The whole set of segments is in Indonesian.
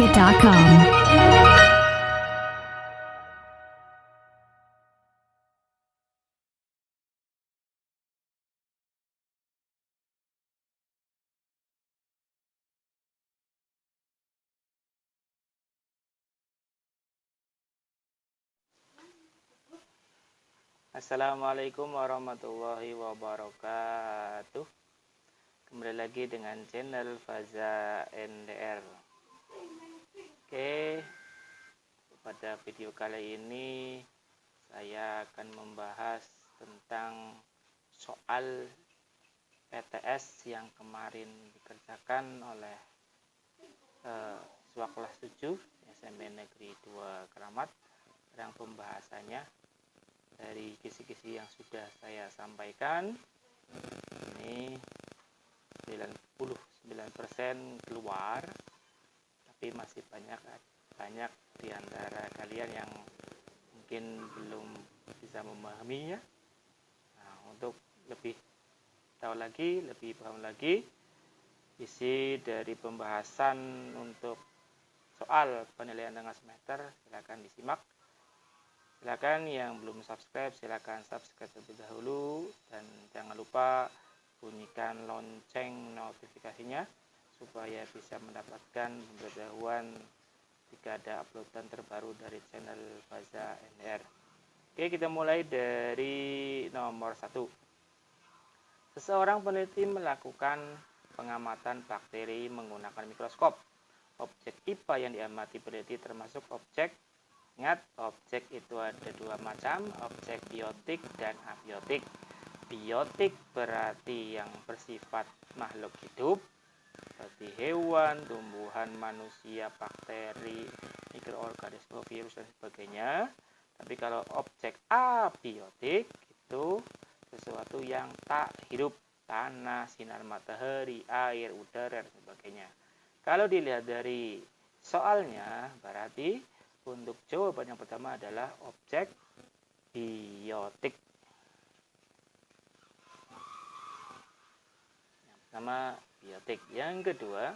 BlackMarket.com. Assalamualaikum warahmatullahi wabarakatuh. Kembali lagi dengan channel Faza NDR. Oke, pada video kali ini saya akan membahas tentang soal PTS yang kemarin dikerjakan oleh siswa kelas 7 SMP Negeri 2 Keramat. Yang pembahasannya dari kisi-kisi yang sudah saya sampaikan, ini 99% keluar, tapi masih banyak di antara kalian yang mungkin belum bisa memahaminya. Nah, untuk lebih tahu lagi, lebih paham lagi isi dari pembahasan untuk soal penilaian tengah semester, silakan disimak. Silakan yang belum subscribe, silakan subscribe terlebih dahulu, dan jangan lupa bunyikan lonceng notifikasinya supaya bisa mendapatkan pemberitahuan jika ada uploadan terbaru dari channel Faza NDR. Oke, kita mulai dari nomor 1. Seseorang peneliti melakukan pengamatan bakteri menggunakan mikroskop. Objek IPA yang diamati peneliti termasuk objek. Ingat, objek itu ada dua macam, objek biotik dan abiotik. Biotik berarti yang bersifat makhluk hidup, seperti hewan, tumbuhan, manusia, bakteri, mikroorganisme, virus, dan sebagainya. Tapi kalau objek abiotik itu sesuatu yang tak hidup, tanah, sinar matahari, air, udara, dan sebagainya. Kalau dilihat dari soalnya, berarti untuk jawaban yang pertama adalah objek biotik. Yang pertama biotik. Yang kedua,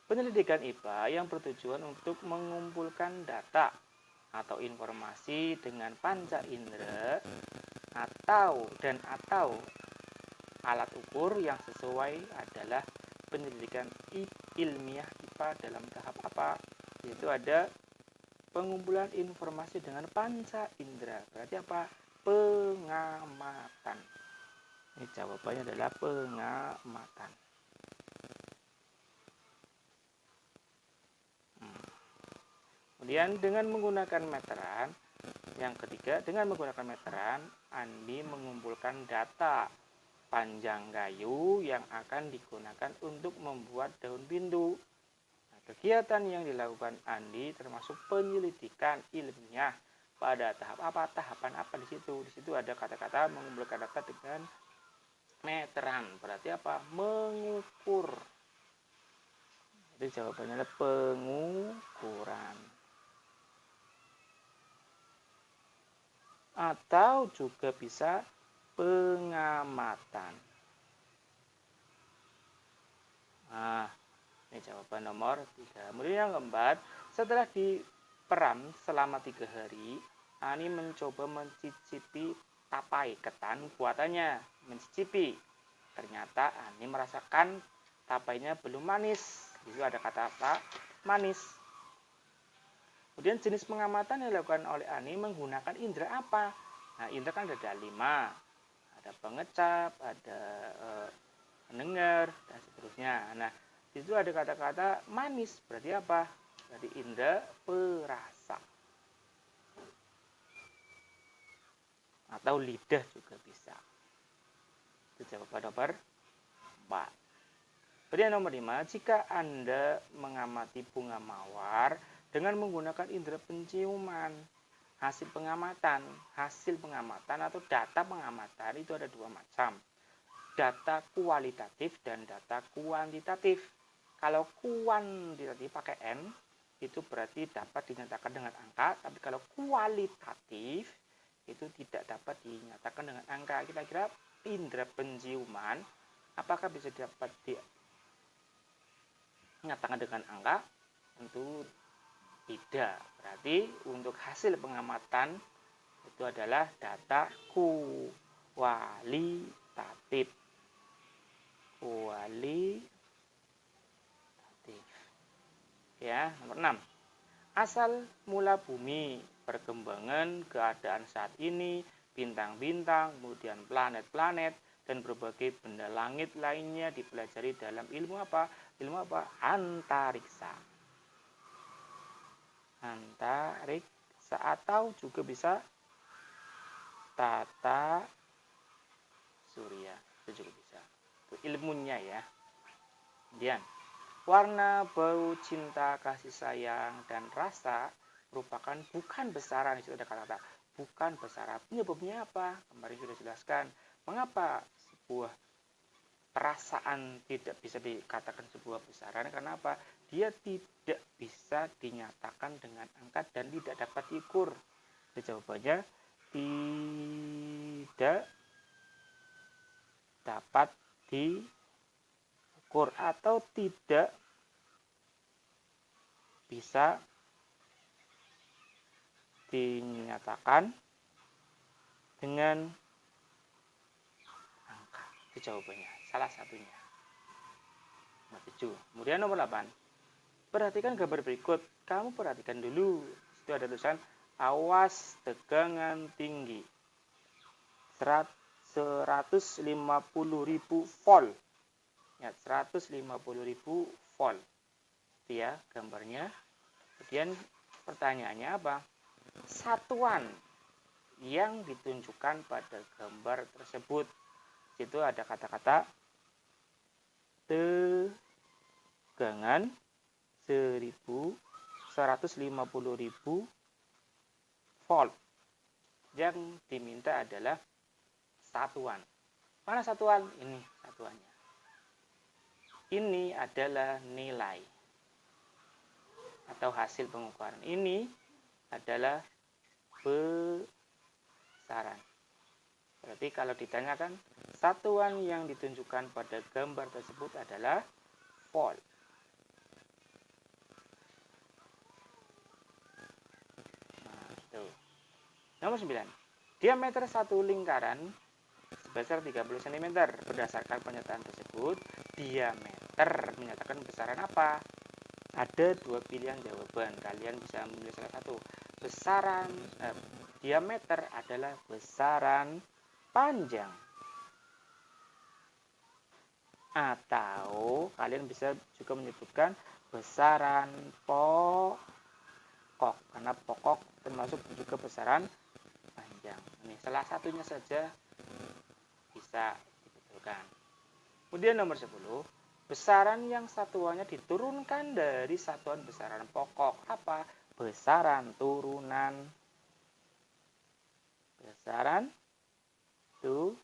penyelidikan IPA yang bertujuan untuk mengumpulkan data atau informasi dengan panca indera atau alat ukur yang sesuai adalah penyelidikan ilmiah IPA dalam tahap apa? Yaitu ada pengumpulan informasi dengan panca indera. Berarti apa? Pengamatan. Ini jawabannya adalah pengamatan. Kemudian dengan menggunakan meteran. Yang ketiga, dengan menggunakan meteran, Andi mengumpulkan data panjang kayu yang akan digunakan untuk membuat daun pintu. Kegiatan yang dilakukan Andi termasuk penyelidikan ilmiah pada tahap apa? Tahapan apa di situ? Di situ ada kata-kata mengumpulkan data dengan meteran. Berarti apa? Mengukur. Jadi jawabannya adalah pengukuran. Atau juga bisa pengamatan. Nah, ini jawaban nomor 3. Kemudian yang keempat, setelah diperam selama 3 hari, Ani mencoba mencicipi tapai ketan buatannya. Mencicipi. Ternyata Ani merasakan tapainya belum manis. Di situ ada kata apa? Manis. Kemudian jenis pengamatan yang dilakukan oleh Ani menggunakan indera apa? Nah, indera kan ada 5. Ada pengecap, ada mendengar, dan seterusnya. Nah, itu ada kata-kata manis, berarti apa? Berarti indera perasa. Atau lidah juga bisa. Itu jawaban nomor 4. Kemudian nomor 5, jika Anda mengamati bunga mawar dengan menggunakan indera penciuman, hasil pengamatan atau data pengamatan itu ada 2 macam. Data kualitatif dan data kuantitatif. Kalau kuantitatif pakai N, itu berarti dapat dinyatakan dengan angka, tapi kalau kualitatif itu tidak dapat dinyatakan dengan angka. Kira-kira indera penciuman apakah bisa dapat dinyatakan dengan angka? Tentu tidak. Berarti untuk hasil pengamatan itu adalah data kualitatif. Kualitatif. Ya, nomor 6. Asal mula bumi, perkembangan keadaan saat ini, bintang-bintang, kemudian planet-planet, dan berbagai benda langit lainnya dipelajari dalam ilmu apa? Ilmu apa? Antariksa. Antariksa atau juga bisa tata surya. Itu juga bisa. Itu ilmunya ya. Kemudian warna, bau, cinta, kasih sayang, dan rasa merupakan bukan besaran. Di situ ada kata-kata bukan besaran. Penyebabnya apa? Kemarin sudah jelaskan. Mengapa sebuah perasaan tidak bisa dikatakan sebuah besaran? Karena apa? Dia tidak bisa dinyatakan dengan angka dan tidak dapat diukur. Jadi jawabannya tidak dapat diukur atau tidak bisa dinyatakan dengan angka. Itu jawabannya, salah satunya. Nomor 7. Kemudian nomor 8. Perhatikan gambar berikut. Kamu perhatikan dulu. Itu ada tulisan awas tegangan tinggi 150.000 volt. Ya, 150.000 volt. Itu ya gambarnya. Kemudian pertanyaannya apa? Satuan yang ditunjukkan pada gambar tersebut. Itu ada kata-kata tegangan 150.000 volt. Yang diminta adalah satuan. Mana satuan? Ini satuannya. Ini adalah nilai atau hasil pengukuran. Ini adalah besaran. Berarti kalau ditanyakan, satuan yang ditunjukkan pada gambar tersebut adalah volt. Nah, itu. Nomor 9. Diameter satu lingkaran sebesar 30 cm. Berdasarkan pernyataan tersebut, diameter menyatakan besaran apa? Ada dua pilihan jawaban. Kalian bisa memilih salah satu. Diameter adalah besaran panjang. Atau kalian bisa juga menyebutkan besaran pokok. Karena pokok termasuk juga besaran panjang. Ini salah satunya saja bisa dibetulkan. Kemudian nomor 10. Besaran yang satuannya diturunkan dari satuan besaran pokok. Apa? Besaran turunan. Besaran turunan.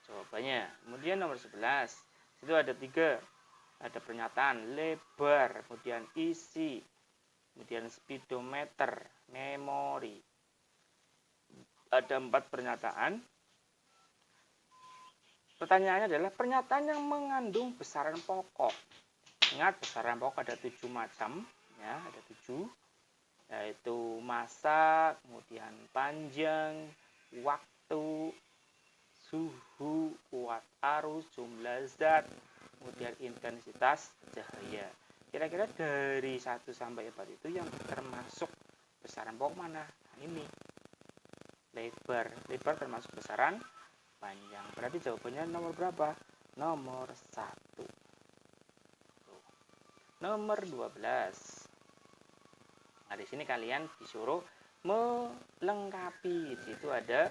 Jawabannya. Kemudian nomor 11. Itu ada 3. Ada pernyataan lebar, kemudian isi, kemudian speedometer, memori. Ada 4 pernyataan. Pertanyaannya adalah pernyataan yang mengandung besaran pokok. Ingat, besaran pokok ada 7 macam, ya, ada 7, yaitu massa, kemudian panjang, waktu, suhu, kuat arus, jumlah zat, kemudian intensitas cahaya. Kira-kira dari 1 sampai 4 itu yang termasuk besaran pokok mana? Nah, ini lebar. Lebar termasuk besaran panjang. Berarti jawabannya nomor berapa? Nomor 1. Nomor 12. Nah, di sini kalian disuruh melengkapi. Di situ ada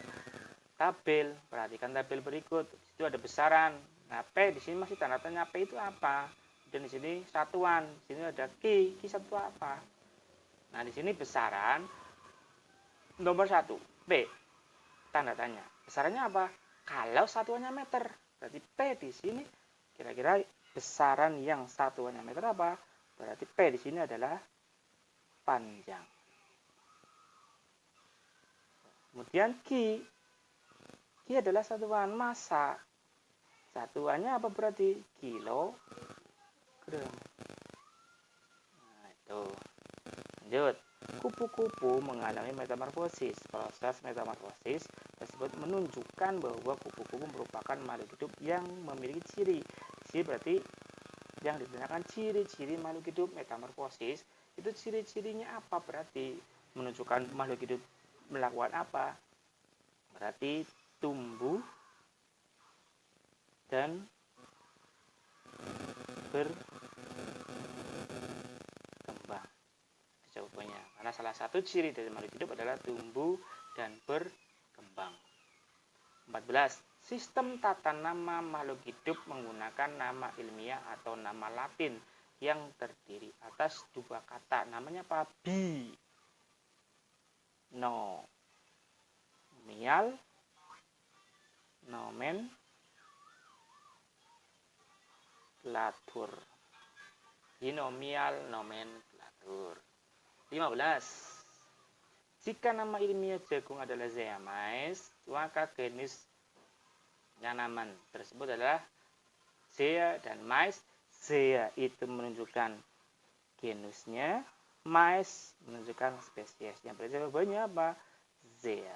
tabel. Perhatikan tabel berikut. Di situ ada besaran. Nah, P di sini masih tanda tanya P itu apa? Dan di sini satuan. Di sini ada Q. Q satu apa? Nah, di sini besaran nomor 1, P. Tanda tanya. Besarannya apa? Kalau satuannya meter, berarti P di sini kira-kira besaran yang satuannya meter apa? Berarti P di sini adalah panjang. Kemudian Q. Q adalah satuan massa. Satuannya apa berarti? Kilogram. Tuh. Lanjut. Kupu-kupu mengalami metamorfosis. Proses metamorfosis tersebut menunjukkan bahwa kupu-kupu merupakan makhluk hidup yang memiliki ciri. Ciri berarti yang digunakan ciri-ciri makhluk hidup metamorfosis. Itu ciri-cirinya apa? Berarti menunjukkan makhluk hidup melakukan apa? Berarti tumbuh dan berkembang. Itu jawabannya. Karena salah satu ciri dari makhluk hidup adalah tumbuh dan berkembang. 14. Sistem tata nama makhluk hidup menggunakan nama ilmiah atau nama Latin yang terdiri atas dua kata. Namanya apa? Binomial, nomenklatur. Binomial nomenklatur. 15. Jika nama ilmiah jagung adalah Zea mays, maka jenis tanaman tersebut adalah Zea dan mays. Zea itu menunjukkan genusnya, mays menunjukkan spesiesnya. Berarti jawabannya apa? Zea.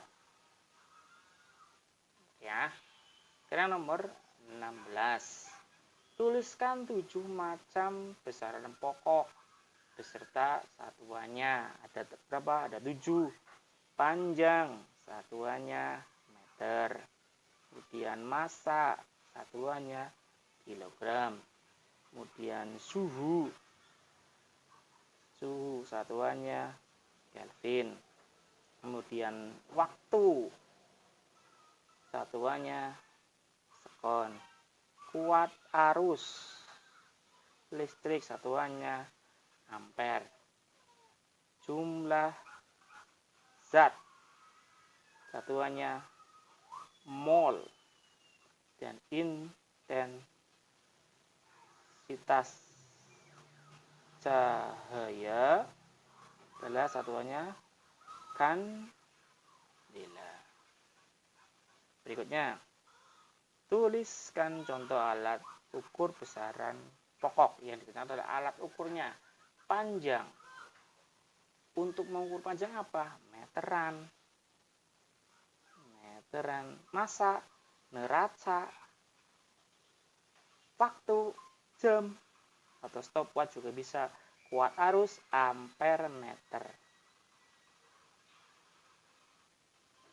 Ya. Sekarang nomor 16. Tuliskan 7 macam besaran pokok beserta satuannya. Ada berapa? Ada 7. Panjang satuannya meter. Kemudian massa satuannya kilogram. Kemudian suhu satuannya Kelvin. Kemudian waktu satuannya sekon. Kuat arus listrik satuannya ampere. Jumlah zat satuannya mol. Dan intensitas cahaya adalah satuannya kandela. Berikutnya, tuliskan contoh alat ukur besaran pokok yang digunakan adalah alat ukurnya. Panjang. Untuk mengukur panjang apa? Meteran. Massa, neraca. Waktu, jam. Atau stopwatch juga bisa. Kuat arus, ampere meter.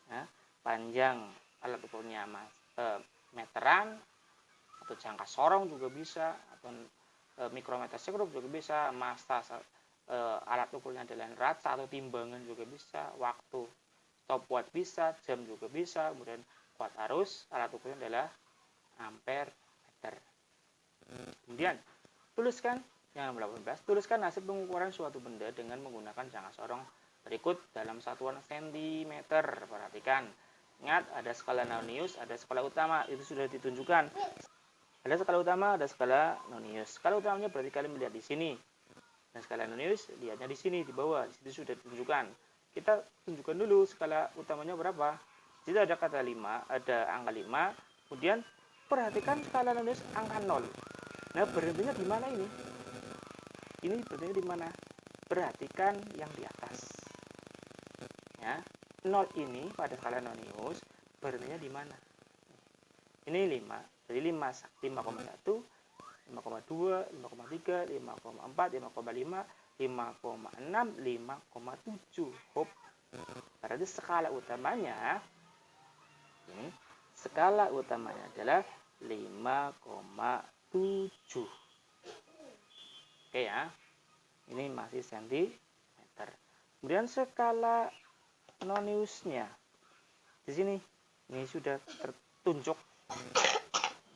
Ya, panjang alat ukurnya meteran, atau jangka sorong juga bisa, atau mikrometer sekrup juga bisa. Massa alat ukurnya adalah neraca atau timbangan juga bisa. Waktu stopwatch bisa, jam juga bisa. Kemudian kuat arus alat ukurnya adalah ampere meter. Kemudian tuliskan yang 18. Tuliskan hasil pengukuran suatu benda dengan menggunakan jangka sorong berikut dalam satuan sentimeter. Perhatikan. Ingat, ada skala Nonius, ada skala utama. Itu sudah ditunjukkan. Ada skala utama, ada skala Nonius. Skala utamanya berarti kalian melihat di sini. Dan skala Nonius lihatnya di sini, di bawah. Di situ sudah ditunjukkan. Kita tunjukkan dulu skala utamanya berapa. Di situ ada kata 5, ada angka 5. Kemudian perhatikan skala Nonius angka 0. Nah, berhentinya di mana ini? Ini berhentinya di mana? Perhatikan yang di atas. Ya. 0 ini pada skala Nonius berhentinya di mana? Ini 5. Jadi 5,1, 5,2, 5,3, 5,4, 5,5, 5,6, 5,7. Hop. Berarti skala utamanya adalah 5,7. Oke ya. Ini masih sentimeter. Kemudian skala Noniusnya di sini. Ini sudah tertunjuk.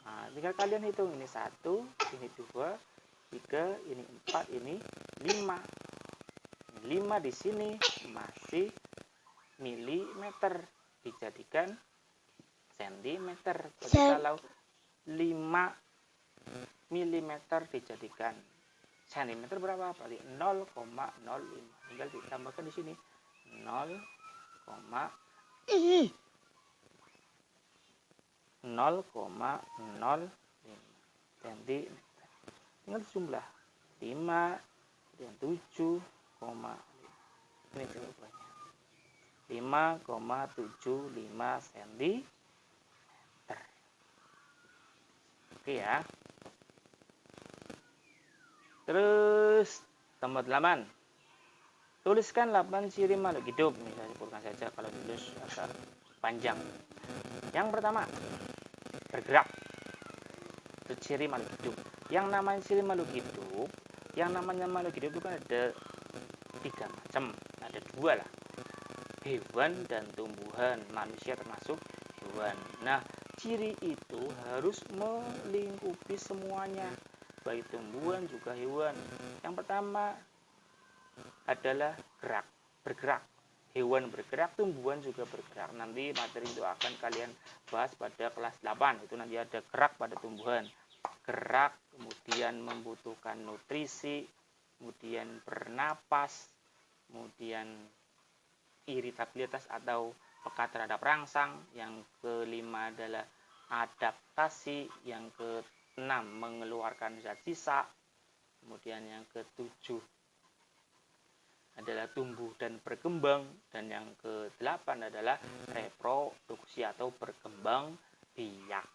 Nah, tinggal kalian hitung. Ini 1, ini 2, 3, ini 4, ini 5. 5 di sini masih milimeter dijadikan sentimeter. Jadi kalau 5 milimeter dijadikan sentimeter berapa? Berarti 0,05. Tinggal ditambahkan di sini 0,05 cm. Tinggal jumlah 5, kemudian 7,5. Ini jawabannya. 5,75 cm. Oke ya. Terus nomor 8. Tuliskan 8 ciri makhluk hidup. Misalnya sebutkan saja kalau tulis agak panjang. Yang pertama, bergerak. Itu ciri makhluk hidup. Yang namanya ciri makhluk hidup, yang namanya makhluk hidup itu kan ada 3 macam. Ada 2 lah. Hewan dan tumbuhan. Manusia termasuk hewan. Nah, ciri itu harus melingkupi semuanya, baik tumbuhan juga hewan. Yang pertama adalah bergerak. Hewan bergerak, tumbuhan juga bergerak. Nanti materi itu akan kalian bahas pada kelas 8. Itu nanti ada gerak pada tumbuhan. Gerak, kemudian membutuhkan nutrisi, kemudian bernapas, kemudian iritabilitas atau peka terhadap rangsang. Yang kelima adalah adaptasi. Yang keenam mengeluarkan zat sisa. Kemudian yang ketujuh adalah tumbuh dan berkembang, dan yang ke-8 adalah reproduksi atau berkembang biak.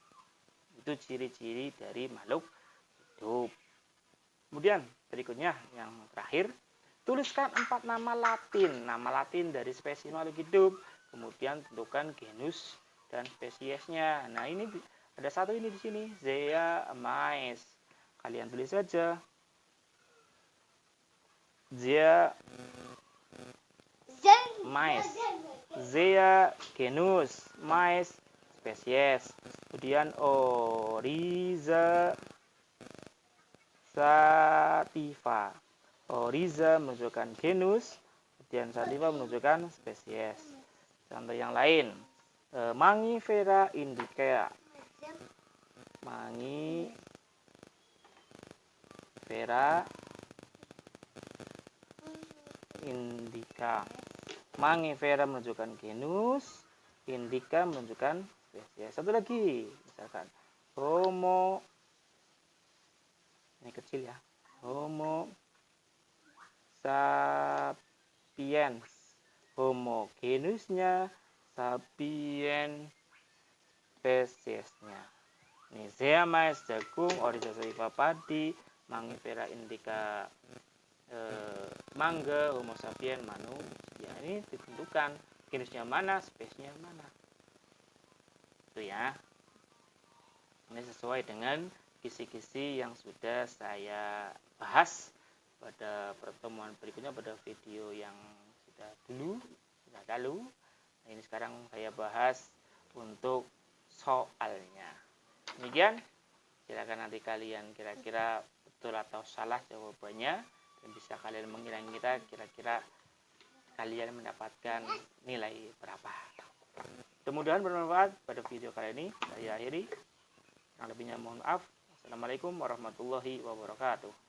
Itu ciri-ciri dari makhluk hidup. Kemudian berikutnya yang terakhir, tuliskan 4 nama Latin dari spesies makhluk hidup. Kemudian tentukan genus dan spesiesnya. Nah, ini ada satu ini di sini, Zea mais. Kalian tulis saja. Zea mais, Zea genus, mais spesies. Kemudian Oryza sativa. Oryza menunjukkan genus, kemudian sativa menunjukkan spesies. Contoh yang lain, Mangifera indica. Mangifera indica. Mangifera menunjukkan genus, indica menunjukkan spesies. Satu lagi, misalkan Homo, ini kecil ya, Homo sapiens. Homo genusnya, sapiens spesiesnya. Ini Zea mais jagung, Oryza sativa padi, Mangifera indica mangga, Homo sapiens manusia. Ini ditentukan genusnya mana, spesiesnya mana. Itu ya. Ini sesuai dengan kisi-kisi yang sudah saya bahas pada pertemuan berikutnya, pada video yang sudah lalu. Nah, ini sekarang saya bahas untuk soalnya. Demikian, silakan nanti kalian kira-kira betul atau salah jawabannya, dan bisa kalian mengira-ngira kira-kira kalian mendapatkan nilai berapa. Mudah-mudahan bermanfaat pada video kali ini. Saya akhiri. Yang lebihnya mohon maaf. Assalamualaikum warahmatullahi wabarakatuh.